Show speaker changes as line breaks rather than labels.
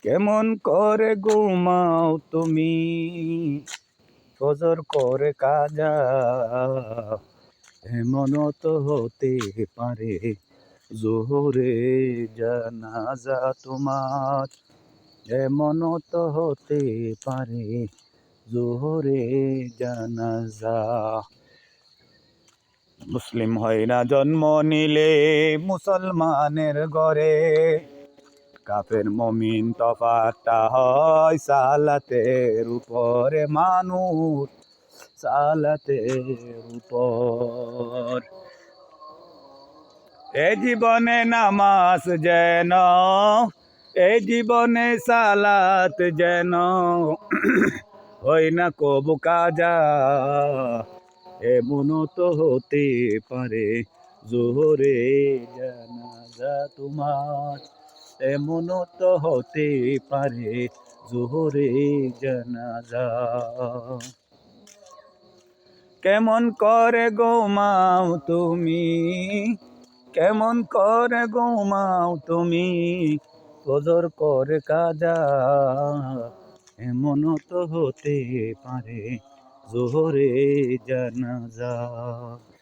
কেমন করে ঘুমাও তুমি, ফজর করে কাজা। এমনও তো হতে পারে জোহরে জানাজা তোমার। এমনও তো হতে পারে জোহরে জানাজা। মুসলিম হয় না জন্ম নিলে মুসলমানের ঘরে, কাফের মমিন তফাতটা হয় সালাতের উপরে। মানুষ সালাতের উপর। এ জীবনে নামাজ যেন, এই জীবনে সালাত যেন হয় না কবু কাজা। এমনও তো হতে পারে জোহরে জানাজা তোমার। এমনও তো হতে পারে জোহরে জানাজা। কেমন করে ঘুমাও তুমি, কেমন করে ঘুমাও তুমি, ফজর করে কাজা। এমনও তো হতে পারে জোহরে জানাজা।